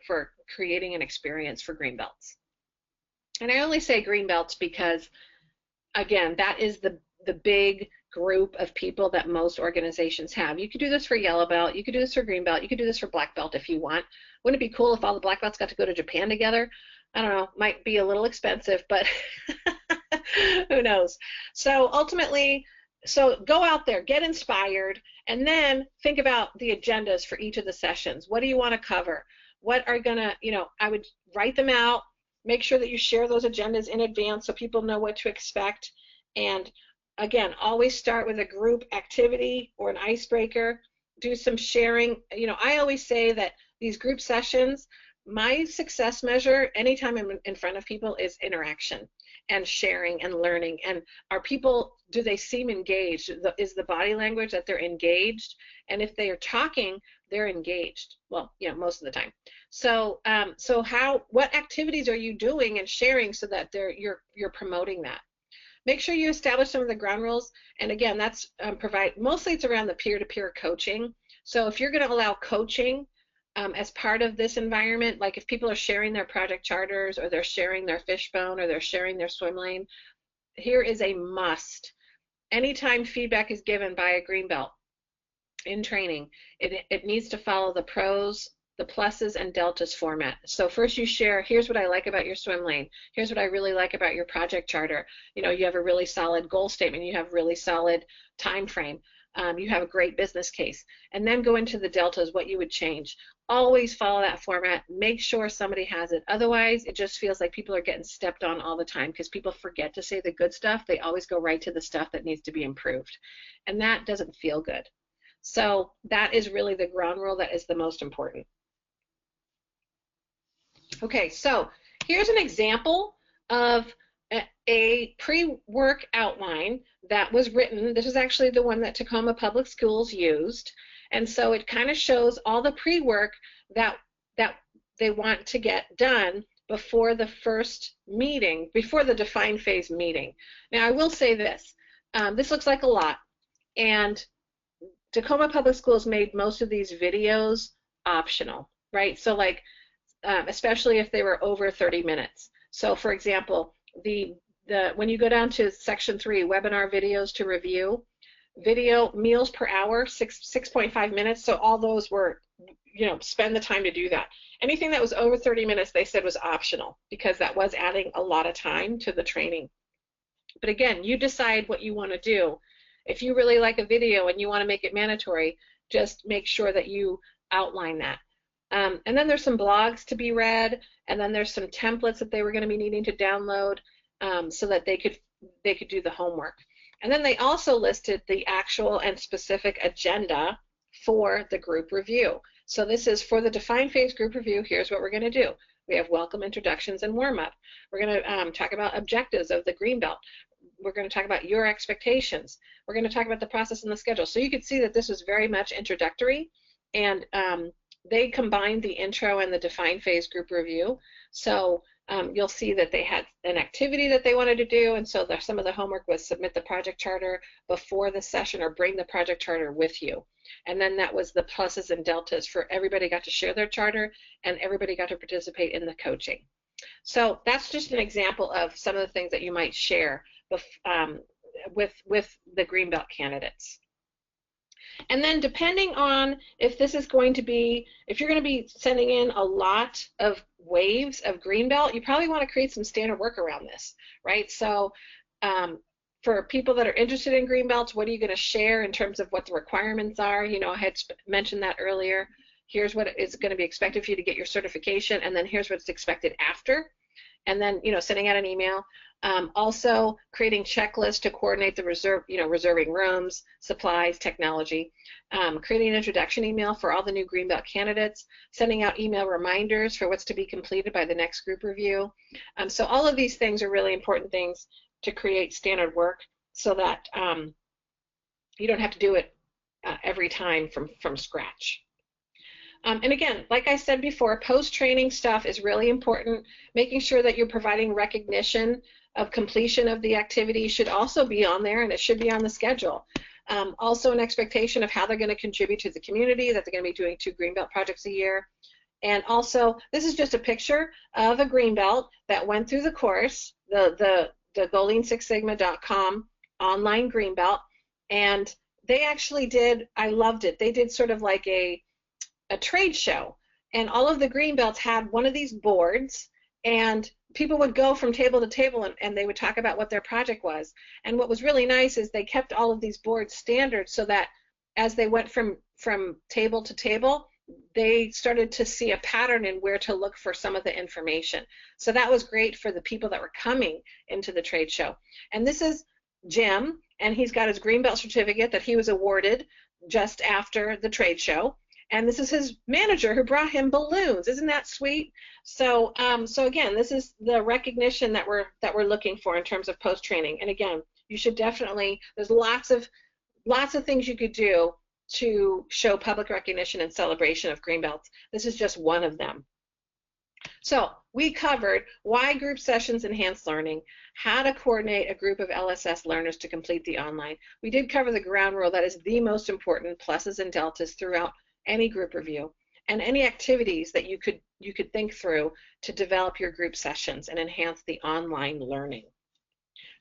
creating an experience for green belts. And I only say green belts because, again, that is the big group of people that most organizations have. You could do this for yellow belt, you could do this for green belt, you could do this for black belt if you want. Wouldn't it be cool if all the black belts got to go to Japan together? I don't know, might be a little expensive, but who knows. So ultimately, go out there, get inspired, and then think about the agendas for each of the sessions. What do you want to cover? What are going to, I would write them out, make sure that you share those agendas in advance so people know what to expect. And again, always start with a group activity or an icebreaker. Do some sharing. I always say that these group sessions, my success measure anytime I'm in front of people is interaction and sharing and learning. And do they seem engaged? Is the body language that they're engaged? And if they are talking, they're engaged. Well, most of the time. So, what activities are you doing and sharing so that you're promoting that? Make sure you establish some of the ground rules, and again, that's mostly it's around the peer-to-peer coaching. So if you're going to allow coaching as part of this environment, like if people are sharing their project charters, or they're sharing their fishbone, or they're sharing their swim lane, here is a must. Anytime feedback is given by a green belt in training, it needs to follow the pros, the pluses, and deltas format. So first you share, here's what I like about your swim lane. Here's what I really like about your project charter. You have a really solid goal statement. You have really solid time frame. You have a great business case. And then go into the deltas, what you would change. Always follow that format. Make sure somebody has it. Otherwise, it just feels like people are getting stepped on all the time because people forget to say the good stuff. They always go right to the stuff that needs to be improved. And that doesn't feel good. So that is really the ground rule that is the most important. Okay, so here's an example of a pre-work outline that was written. This is actually the one that Tacoma Public Schools used. And so it kind of shows all the pre-work that they want to get done before the first meeting, before the defined phase meeting. Now, I will say this. This looks like a lot. And Tacoma Public Schools made most of these videos optional, right? So like, especially if they were over 30 minutes. So for example, when you go down to section 3, webinar videos to review, video meals per hour, 6.5 minutes. So all those were, spend the time to do that. Anything that was over 30 minutes, they said was optional because that was adding a lot of time to the training. But again, you decide what you want to do. If you really like a video and you want to make it mandatory, just make sure that you outline that. And then there's some blogs to be read, and then there's some templates that they were going to be needing to download so that they could do the homework. And then they also listed the actual and specific agenda for the group review. So this is for the defined phase group review. Here's what we're going to do. We have welcome, introductions, and warm-up. We're going to talk about objectives of the Greenbelt. We're going to talk about your expectations. We're going to talk about the process and the schedule. So you could see that this was very much introductory, and they combined the intro and the defined phase group review. So you'll see that they had an activity that they wanted to do, and so some of the homework was submit the project charter before the session or bring the project charter with you. And then that was the pluses and deltas for everybody got to share their charter and everybody got to participate in the coaching. So that's just an example of some of the things that you might share with the Greenbelt candidates. And then depending on if this is going to be, if you're going to be sending in a lot of waves of Greenbelt, you probably want to create some standard work around this, right? So for people that are interested in Greenbelts, what are you going to share in terms of what the requirements are? I had mentioned that earlier. Here's what is going to be expected for you to get your certification, and then here's what's expected after. And then, sending out an email. Also creating checklists to coordinate the reserving rooms, supplies, technology. Creating an introduction email for all the new Greenbelt candidates. Sending out email reminders for what's to be completed by the next group review. So all of these things are really important things to create standard work so that you don't have to do it every time from scratch. And again, like I said before, post-training stuff is really important. Making sure that you're providing recognition of completion of the activity should also be on there, and it should be on the schedule. Also an expectation of how they're going to contribute to the community, that they're going to be doing 2 Greenbelt projects a year. And also, this is just a picture of a Greenbelt that went through the course, the golean6sigma.com online Greenbelt, and they actually did, I loved it, they did sort of like a trade show, and all of the Greenbelts had one of these boards, and people would go from table to table and they would talk about what their project was. And what was really nice is they kept all of these boards standard so that as they went from table to table, they started to see a pattern in where to look for some of the information. So that was great for the people that were coming into the trade show. And this is Jim, and he's got his Greenbelt certificate that he was awarded just after the trade show. And this is his manager who brought him balloons. Isn't that sweet? So, so again, this is the recognition that we're looking for in terms of post-training. And again, you should definitely. There's lots of things you could do to show public recognition and celebration of Greenbelts. This is just one of them. So we covered why group sessions enhance learning, how to coordinate a group of LSS learners to complete the online. We did cover the ground rule that is the most important, pluses and deltas throughout any group review, and any activities that you could think through to develop your group sessions and enhance the online learning.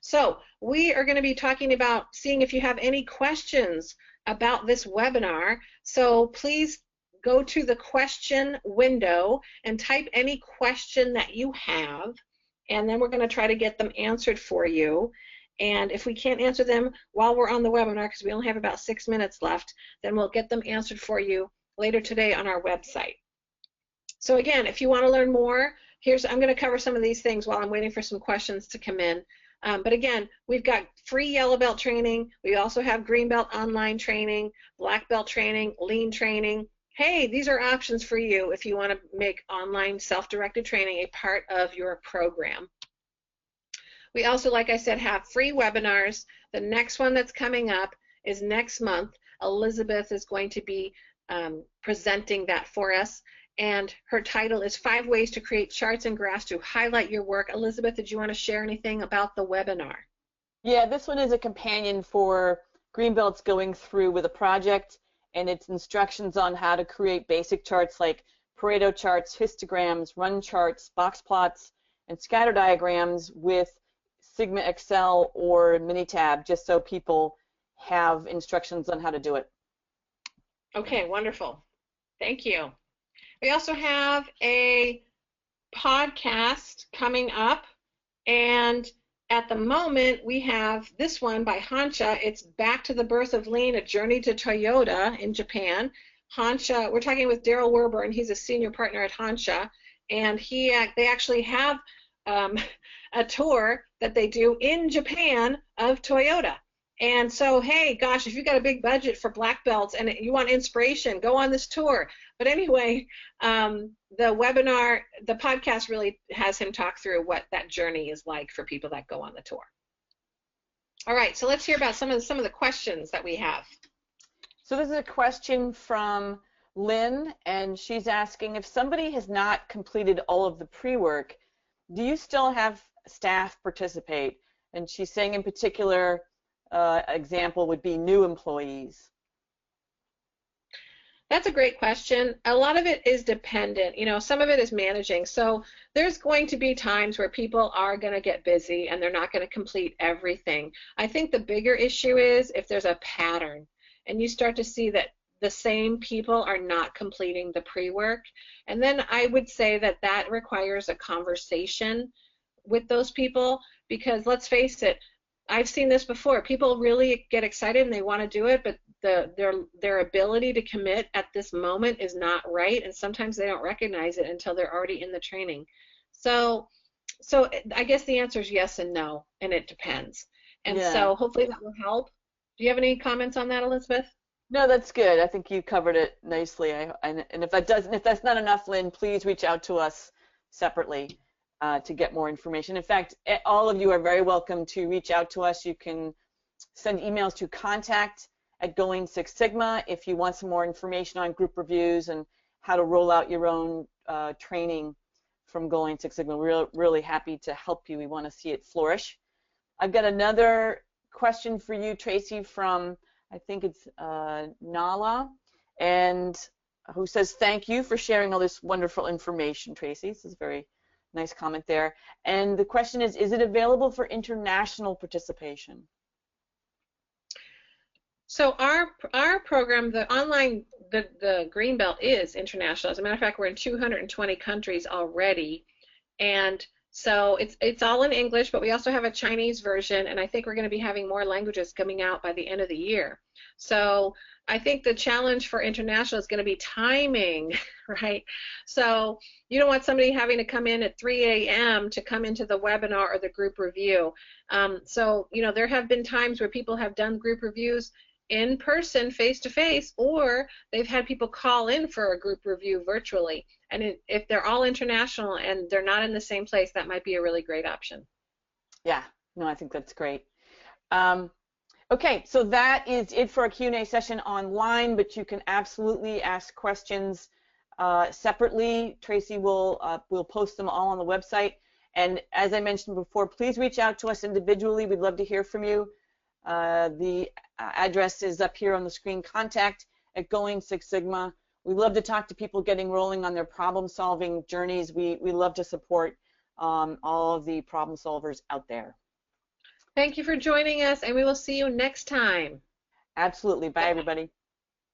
So we are going to be talking about seeing if you have any questions about this webinar. So please go to the question window and type any question that you have, and then we're going to try to get them answered for you. And if we can't answer them while we're on the webinar, because we only have about 6 minutes left, then we'll get them answered for you later today on our website. So again, if you want to learn more, I'm going to cover some of these things while I'm waiting for some questions to come in. But again, we've got free yellow belt training. We also have green belt online training, black belt training, lean training. Hey, these are options for you if you want to make online self-directed training a part of your program. We also, like I said, have free webinars. The next one that's coming up is next month. Elizabeth is going to be presenting that for us, and her title is 5 Ways to Create Charts and Graphs to Highlight Your Work. Elizabeth, did you want to share anything about the webinar? Yeah, this one is a companion for Greenbelts going through with a project, and it's instructions on how to create basic charts like Pareto charts, histograms, run charts, box plots, and scatter diagrams with Sigma Excel or Minitab, just so people have instructions on how to do it. Okay, wonderful. Thank you. We also have a podcast coming up, and at the moment we have this one by Hansha. It's Back to the Birth of Lean, A Journey to Toyota in Japan. Hansha, we're talking with Daryl Werber, and he's a senior partner at Hansha, and they actually have a tour that they do in Japan of Toyota. And so, hey, gosh, if you've got a big budget for black belts and you want inspiration, go on this tour. But anyway, the webinar, the podcast really has him talk through what that journey is like for people that go on the tour. All right, so let's hear about some of the questions that we have. So this is a question from Lynn, and she's asking, if somebody has not completed all of the pre-work, do you still have staff participate? And she's saying in particular, example would be new employees. That's a great question. A lot of it is dependent. You know, some of it is managing. So there's going to be times where people are going to get busy and they're not going to complete everything. I think the bigger issue is if there's a pattern and you start to see that the same people are not completing the pre-work. And then I would say that that requires a conversation with those people, because let's face it, I've seen this before. People really get excited and they want to do it, but their ability to commit at this moment is not right, and sometimes they don't recognize it until they're already in the training. So I guess the answer is yes and no, and it depends. And so hopefully that will help. Do you have any comments on that, Elizabeth? No, that's good. I think you covered it nicely. And if that's not enough, Lynn, please reach out to us separately to get more information. In fact, all of you are very welcome to reach out to us. You can send emails to contact@Going Six Sigma if you want some more information on group reviews and how to roll out your own training from Going Six Sigma. We're really happy to help you. We want to see it flourish. I've got another question for you, Tracy, from I think it's Nala, and who says, thank you for sharing all this wonderful information, Tracy. This is a very nice comment there. And the question is it available for international participation? So our program, the online, the Greenbelt is international. As a matter of fact, we're in 220 countries already, and so it's all in English, but we also have a Chinese version, and I think we're going to be having more languages coming out by the end of the year. So I think the challenge for international is going to be timing, right? So you don't want somebody having to come in at 3 a.m. to come into the webinar or the group review. So, you know, there have been times where people have done group reviews in person, face-to-face, or they've had people call in for a group review virtually. And if they're all international and they're not in the same place, that might be a really great option. Yeah, no, I think that's great. Okay, so that is it for a Q&A session online, but you can absolutely ask questions separately. Tracy will post them all on the website. And as I mentioned before, please reach out to us individually. We'd love to hear from you. The address is up here on the screen, contact@Going Six Sigma. We love to talk to people getting rolling on their problem-solving journeys. We love to support all of the problem solvers out there. Thank you for joining us, and we will see you next time. Absolutely. Bye, everybody.